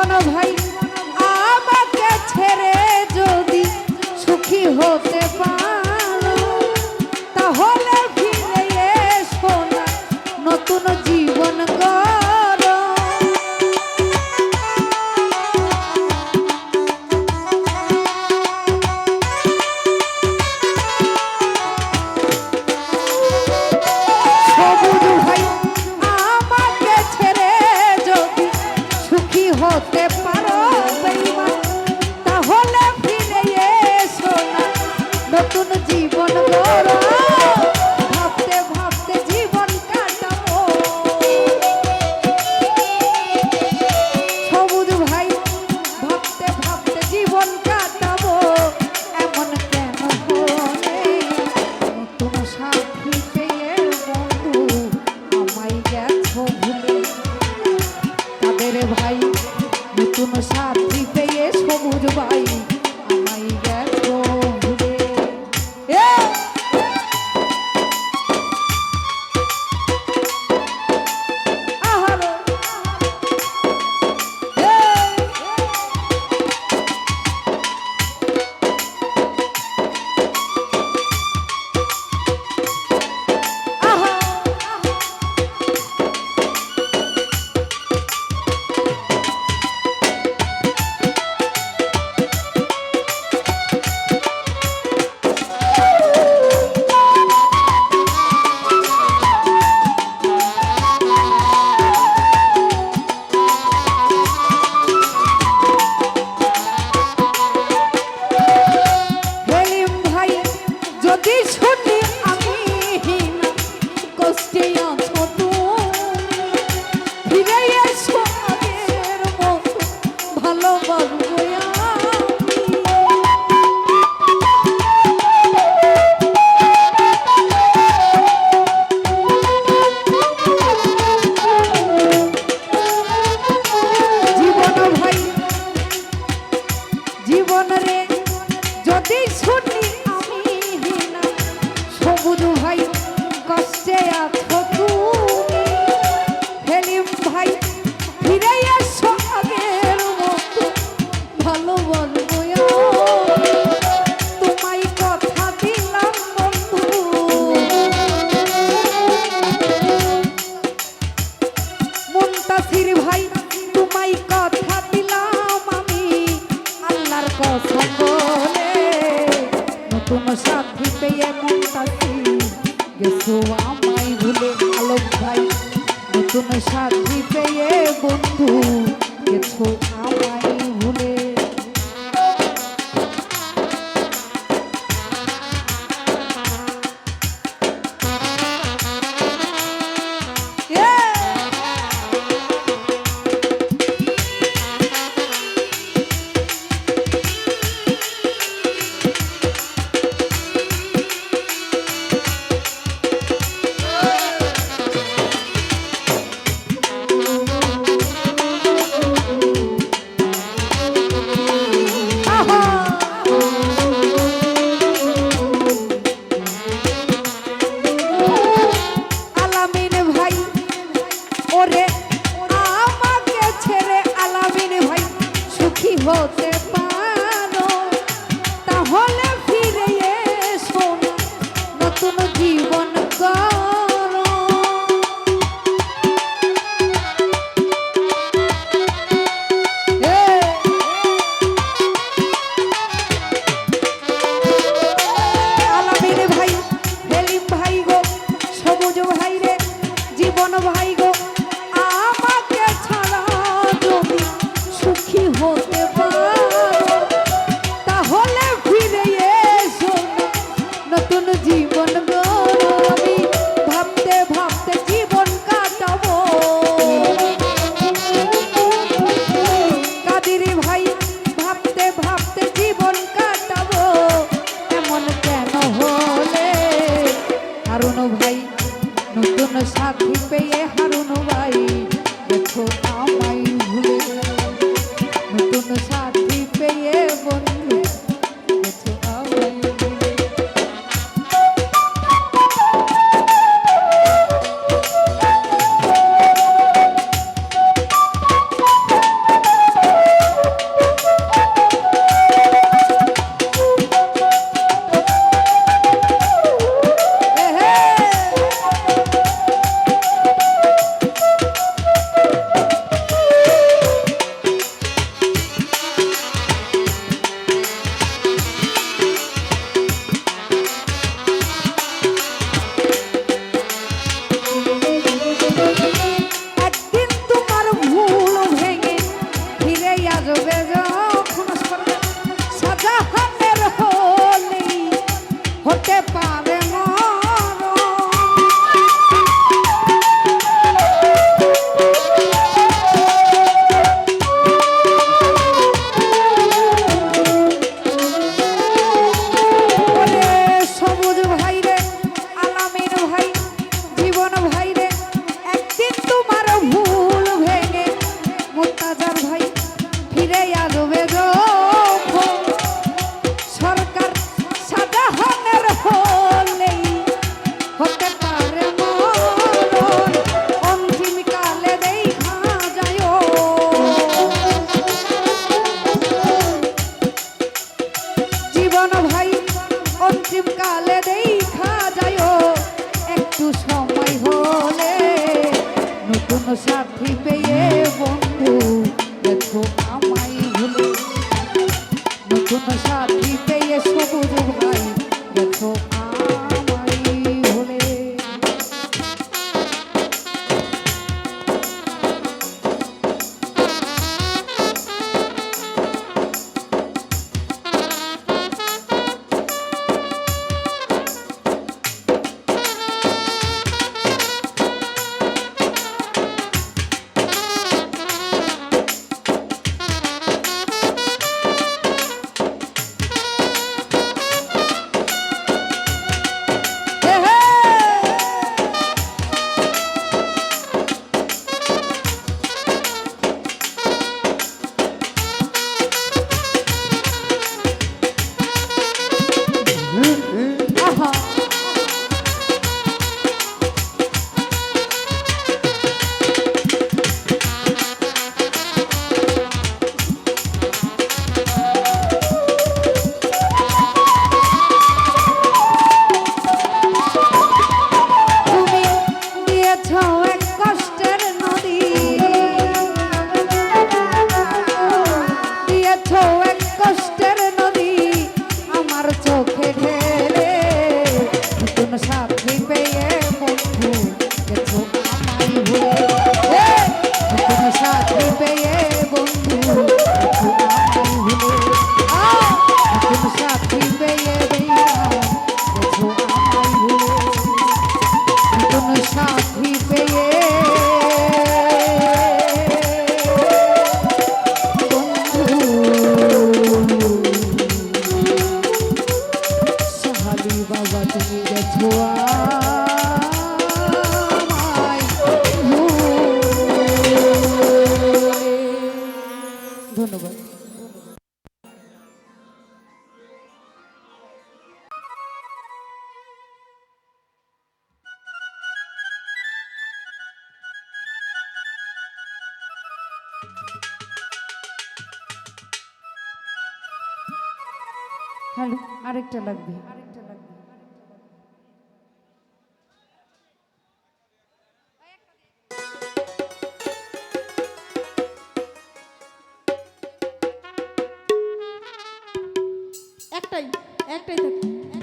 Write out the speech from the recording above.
জীবন ভাই আমাকে ছেড়ে যদি সুখী হতে পারো তাহলে ফিরে এসো না নতুন জীবন গড়ো। সবুজ ভাই আমাকে ছেড়ে যদি সুখী হতে পারো বেঈমান তাহলে ফিরে এসো না নতুন জীবন গড়ো। ভাবতে ভাবতে জীবন কাটাবো সবুজ ভাই ভাবতে ভাবতে জীবন কাটাবো এমন কেন হলে নতুন সাথী পেয়ে বন্ধু আমায় গেছো ভুলে। তাদের ভাই নতুন সাথী পেয়ে সবুজ ভাই আমায় গেছো ভুলে। আহারে যদি শুনি আমি না কষ্টে আছো তুমি ফিরে এসো আগের মতো ভালোবাসবো জীবন ভাই জীবন রে যদি শুনি সবুজ ভাই কষ্টে আছো তুমি হেলিম ভাই ফিরে এসো আগের মতো ভালোবাসবো তোমায় কথা দিলাম বন্ধু মুনতাসির ভাই তোমায় কথা দিলাম আমি আল্লাহর কসম বলে নতুন সাথী পেয়ে মুনতাসির গেছো আমায় ভুলে। আলোক ভাই নতুন সাথী পেয়ে বন্ধু গেছো আমায় ভুলে। হতে পারো তাহলে ফিরে এসো নতুন জীবন গড়ো। আলামিন ভাই হেলিম ভাই গো সবুজ ভাই রে জীবন ভাই গো আমাকে ছাড়া যদি সুখী হতে তাহলে ফিরে এসো নতুন জীবন গড়ো। আমি ভাবতে ভাবতে জীবন কাটাবো কাদিরি ভাই ভাবতে ভাবতে জীবন কাটাবো এমন কেন হলে হারুন ভাই নতুন সাথী পেয়ে সাথী পেয়ে বন্ধু দেখো আমায় ভুলে, নতুন সাথী পেয়ে সবুজ ভাই দেখো আমায় ভুলে। বাবা তুমি গেছো আমায় ভুলে। ধন্যবাদ। হ্যালো, আরেকটা লাগবে। একটাই একটাই থাকবে।